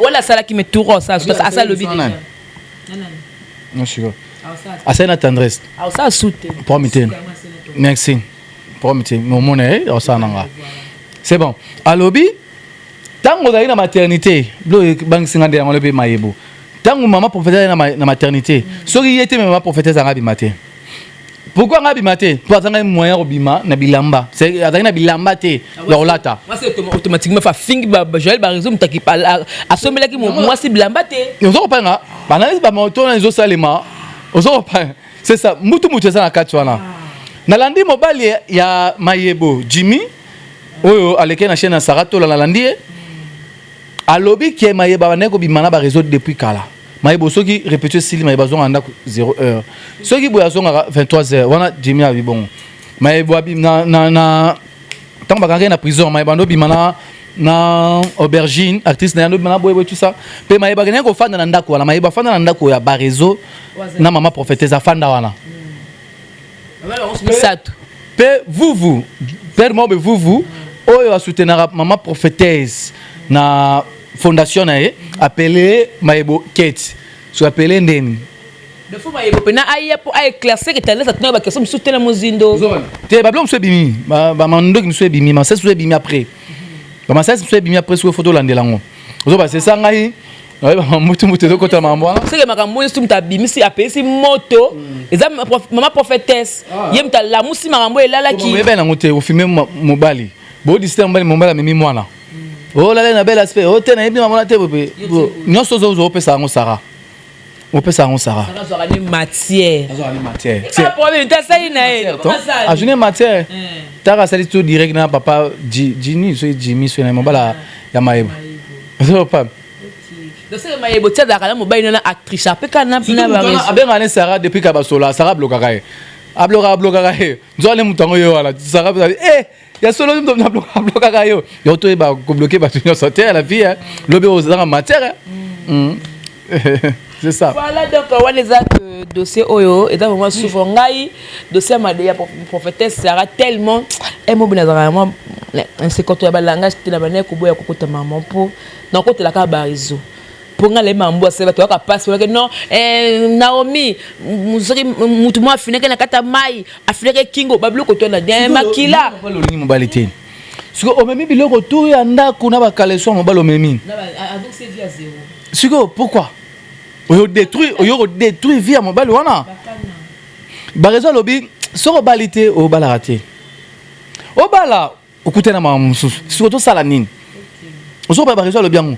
Wala sala qui me tourne ça ça le bien. Non sûr. Asa na tendresse. Ah ça soute. Promettez. Merci. Promettez. Mon monnaie ça nanga. C'est bon. Alobi tango za ina maternité. Blo bang singande ya ngolobe mayebo. Tango maman prophétesse na maternité. Soki yete maman prophétesse ngabi matin. Pourquoi ngabi matin? Pour atanga moyen obima na bilamba. C'est atanga bilamba te ya olata. Moi c'est automatiquement fa fing ba Joël ba réseau mutaki pa asomela ki moi c'est bilamba te. Ozo pa nga. Banalize ba moto na zo salema. Ozo pa. C'est ça. Mutu ça na katwana. Na landi mobali ya mayebo Jimmy. Oyo aleke na chaîne Sarato la landi. Alobi ke mayeba baneko bimana ba réseau depuis kala. Mayebo soki répéter sili mayeba zonga ndako 0 heure. Soki boya zonga 23h wana Jimmy abi bon. Mayebo abi na tant bakanga na prison mayeba ndo bimana na aubergine artiste na ndo bimana boye tout ça. Pe mayeba ngene ko fanda na ndako wana mayeba fanda na ndako ya ba réseau na maman prophétesse fanda wana. Pe vous père moi vous oyo a soutenir maman prophétesse na fondation na appelé Mayebo Kate. So appelé ndeni. de fois maïbo pena aïe pour éclaircir que tu as laissé tenir parce que ça me soutient la mozindo te ba blom so bimi ba mando ki so bimi ma c'est so bimi après ba ma c'est so bimi après sur photo landelango ozoba c'est ça ngai ba mutu do kota mambo c'est que makambo est sum ta bimi si apé si moto eza maman prophétesse yem ta la musi makambo elala ki me bena ngote o filmer mobali bo disiter mobali mobali memi mwana oh la na bel aspect oh te na yebi mamona te bope nyonso zo pesa ngo Sarah on peut ça on Sarah ça une matière c'est problème tu ça ina a journée matière tara sali tout direct na papa Jini so Jimmy so na mobala ya maebo so pas donc c'est maebo tia da kala mobile na actrice pe kana na ba a ben ana Sarah depuis ka basola Sarah bloquera nzo ale mutango yo wala Sarah ya solo ndo na bloquera yo to ba ko bloquer ba tunyo sauter la vie lobe aux matière c'est ça. Voilà donc on les a dossier oyo et vraiment souvent ngai dossier Madeya prophétesse Sarah tellement mobile vraiment c'est quand tu as langage tu na bana ko boya ko kota maman pour na ko la ka barizo pour ngale mambo c'est toi ka passe que non Naomi muzuri mutu mo afineke na kata mai afineke kingo bablo ko to na bien makila pas le ligne mobilité parce que au même biloko tout ya ndako na ba kaleso mobile au même donc c'est via zéro Sugo pourquoi oyo détruit via mobile wana ba raison lobi soko balité o bala raté o bala okutena mamusu surtout ça la nine ozo ba raison lobi yango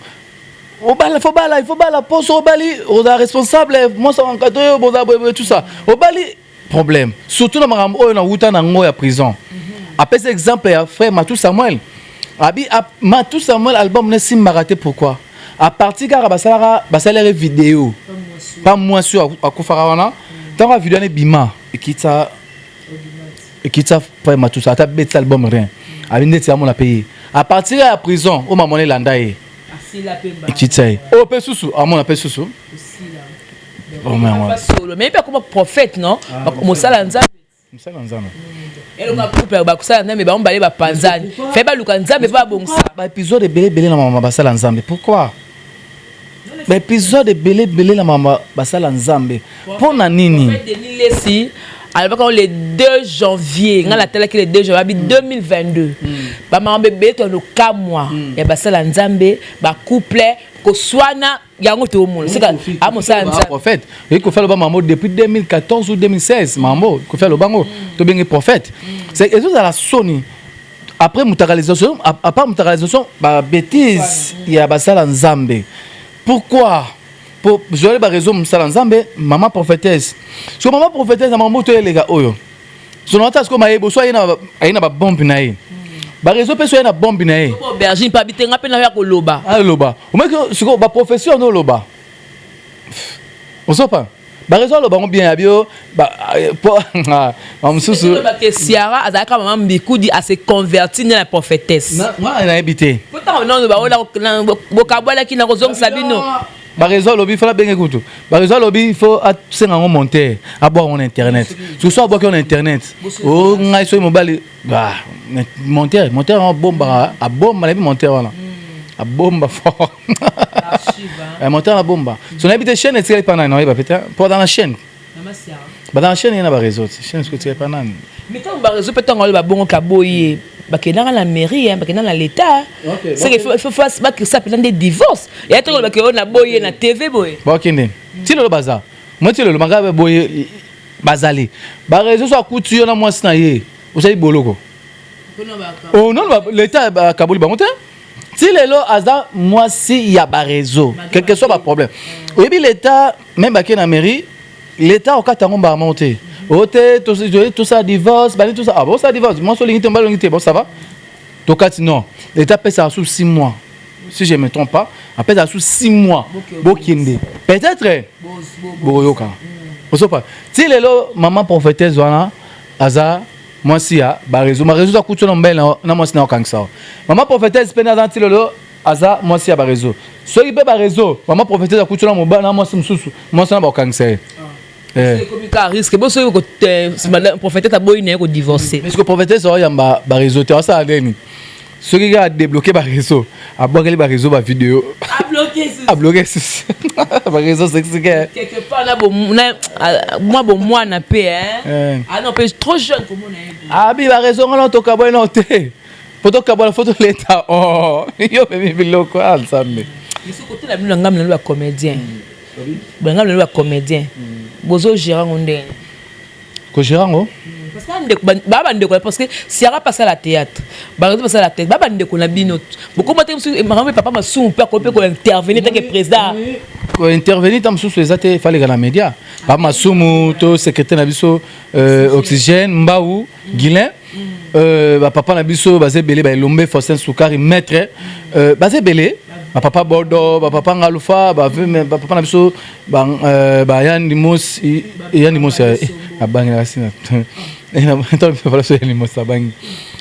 o bala il faut bala poso o bali o da responsable moi ça encadré boza tout ça o bali problème surtout na makambo oyo na wuta na ngo ya prison après cet exemple ya frère Matou Samuel abi Matou Samuel album ne sim raté pourquoi à partir car basala vidéo pas moi sur à Kofarawana dans la vidéo ne bima et qui ça pas Matou ça ta bête album rien avec net ça mon a payé à partir de la prison au maman landaye et qui ça oh pe susu à mon appel susu mais pas comme prophète non comme ça lanza et le couple ba kusala nzambe ba mbale ba panzani fait ba luka nzambe ba bongsa ba épisode belé na mama basala nzambe pourquoi ba épisode belé na mama basala nzambe pour na nini alors quand le 2 janvier ngala la télé que le 2 janvier 2022 ba mama bébé to no kamwa ya basala nzambe ba couple ko swana yango to monde c'est à mon ça prophète et ko fait le maman depuis 2014 ou 2016 maman ko fait le bango to bien prophète c'est et ça la soni après mutakalisation à part mutakalisation ba bêtise ya basala nzambe pourquoi pour jouer ba raison basala nzambe maman prophétesse so maman prophétesse na maman to les gars oyo so nota ce ko maebo so ayina ba bombe na ye ba réseau peut na bombe na ye bergine pas bitenga pe na ya ko loba loba o mec siko ba profession no loba on sait pas ba réseau loba on bien abio ba pour amsusu que Ciara azaka maman Mbikudi a se converti dans la prophétesse moi elle a habité pourtant non ba ona bokabwala ki na kozong sabino ba réseau lobby faut la bien écouter ba réseau lobby il faut c'est un monter à boire en internet sur ça boire en internet oh ngai so mobile bah monter en bombe à bombe la monter voilà à bombe fort monter la bombe son habité chaîne est pas non peut-être pour dans la chaîne dans la chaîne il y a ba réseau chaîne ce que tu es pas nan mais quand ba réseau peut-être on va bon kaboye ba que dans la mairie ba que dans l'état c'est qu'il faut faire ça peut des divorces il y a tout ba que on a boye na TV boye ba kende ti le bazar moi ti le manga boye bazali ba réseau so couture na moi na ye o sai boloko oh non l'état ba kaboli ba monter si les lo aza moi si y a ba réseau quel que soit ba problème et puis l'état même ba na mairie l'état au katango ba monter tout ça divorce tout ça ah bon ça divorce moi sur l'unité bon ça va donc non l'état paie ça sous 6 mois si je me trompe pas après ça sous 6 mois bokinde peut-être boyoka on sait pas si les lo maman prophétesse voilà aza moi si ya ba réseau ma réseau ça coûte non belle na moi si na okangsa maman prophétesse pena dans tilo aza moi si ya ba réseau so il ba réseau maman prophétesse ça coûte non mo na moi si mususu moi si na ba okangsa c'est comme un risque bon so ko madame prophétesse a boyine ko divorcer mais ce que prophétesse ça ya ba réseau te ça adeni ce qui a débloqué ba réseau a bloqué ba réseau ba vidéo a bloqué Ah, bloqué. Par raison sexy. Quelque part, moi, moi, na paix, hein. Ah non, trop jeune pour moi. Ah, mais la raison, on a tout cabot noté. Photo cabot la photo l'état. Oh, yo, mais biloko ensemble. Mais ce côté la bilanga me le comédien. Bilanga me le comédien. Bozo Gérard Ondé. Ko Gérard parce que si on passe à la théâtre, passer à la tête, baba ndeko na bino. Beaucoup de papa m'a sou père ko intervenir tant que président. Ko intervenir tam sous les até fallait dans les médias. Papa m'a sou to secrétaire na biso oxygène Mbaou Guilin. Papa na biso basé belé ba Lombe Faustin Soukari maître basé belé. Papa Bordeaux, papa Ngalufa, papa na biso ba Yann Dimos abang rasina.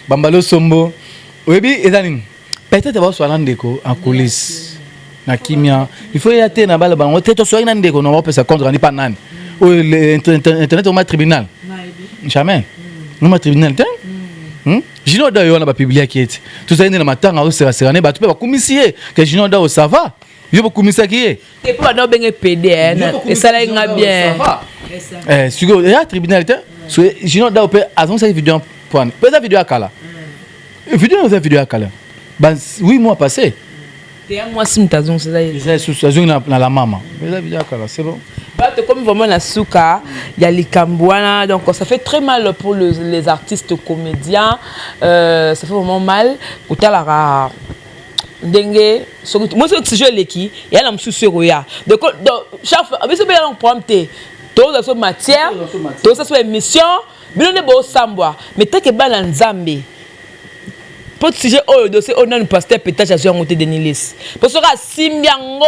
Bambalo Sombo. Webi ezani. Peut-être va soit ndeko en coulisses. Na kimia. Il faut y aller na bala bango teto soit ndeko no va ça contre ni pas nan. Ou internet au tribunal. Jamais. No tribunal ten. Jino da yo na ba publier qui est. Tout ça na matanga au sera ne ba tu peux ba commissaire que jino da ça va. Yo ba commissaire qui est. Et pour na benga PDN et ça là nga bien. Sugo ya tribunal ten. So jino da peut avant cette vidéo point. Peut la vidéo à kala. Vidéo à kala. Ben 8 mois passés. Et moi sim tazon c'est ça. C'est sous na la maman. Mais la vidéo à kala, c'est bon. Comme vraiment la souka, il y a les Cambouana, donc ça fait très mal pour les artistes comédiens. Ça fait vraiment mal. Pour la dengue, moi c'est je l'équipe, il y a un souci roya. Donc chaque fois, avec ce pays on prend tout ça sur matière, tout ça sur émission, bien on est beau samba, mais tant que ban Nzambe. Pour le sujet au dossier on a un pasteur peut-être à monter de Nilis. Pour ce cas simbiango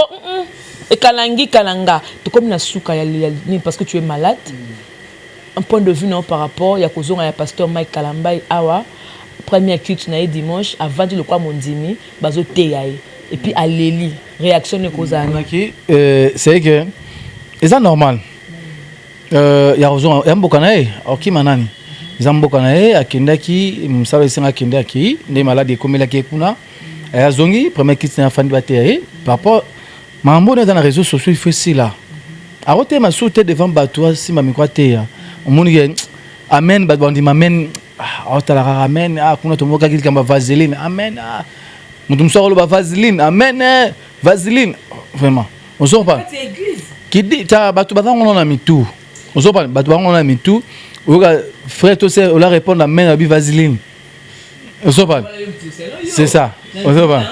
et kalanga tout comme na souka parce que tu es malade. Un point de vue non par rapport il y a cause à pasteur Mike Kalambai awa première culte na dimanche avant le quoi mondimi bazo teyaye et puis aleli réaction ne cause c'est que c'est normal. Il y a raison un bokanae ok manani Zambokanae akendaki msaba senga akendaki ne malade komelaki kuna ya zongi première culte na fandi bateyaye par rapport mambo dans les réseaux sociaux il faut si là arote ma soute devant bateau si ma mikwateya omoni amen bandi amen aotala amen kuna tomoka kili kamba vaseline amen mutu msoro ba vaseline amen vaseline vraiment on sort pas qui dit ta bateau bazango na mitu on sort pas bateau bazango na mitu oka frère to c'est on la répondre amen abi vaseline on sort pas c'est ça on sort pas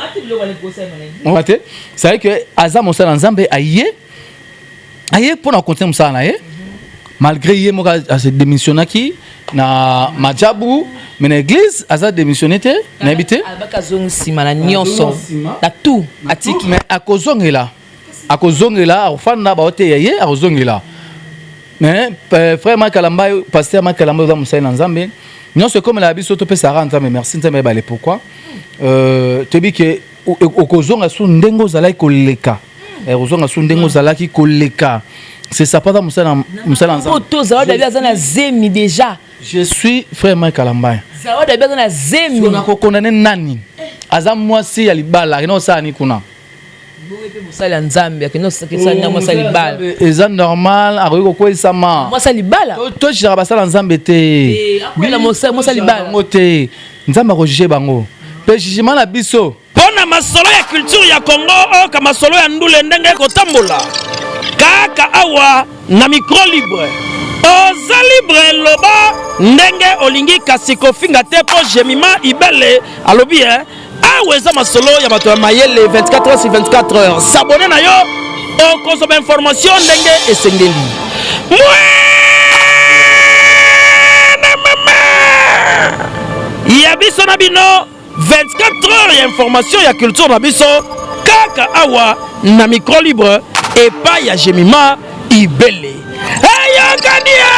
c'est vrai que Azam Moussa Nzambe aïe pour nous continuer Moussa naïe malgré yé moka a se démissionné qui na Majabu mais l'église Azam démissionné te na habité abakazong simana nyonso na tout atiki mais à kozongela ofanda ba ote yé à kozongela mais frère Makalamba pasteur Makalamba va Moussa Nzambe non c'est comme la biso to pe Sarah Nzambe merci Nzambe ba pourquoi te dis que okozonga su ndengo zalaki koleka okozonga su ndengo zalaki koleka c'est ça pas dans Moussa Nzambe to zawa dabia zana zemi déjà je suis frère Mike Kalamba zawa dabia zana zemi on a condamné nani azam mwasi ya libala ino sani kuna Moussa Nzambe que non c'est que ça na Moussa libala eza normal akoyiko ko isama Moussa libala to jira basala Nzambe te bila Moussa libala ngote Nzambe roger bango pe jugement na biso pona masolo ya culture ya Congo o ka masolo ya ndule ndenge ko tambola kaka awa na micro libre oza libre loba ndenge olingi kasi kofinga te po jemima ibele alobi awa eza masolo ya bato ya mayele 24 heures sur 24 heures s'abonner na yo okozoma information ndenge esengeli ya biso na bino 24 heures ya information ya culture na biso kaka awa na micro libre et pas ya jemima ibele ayokania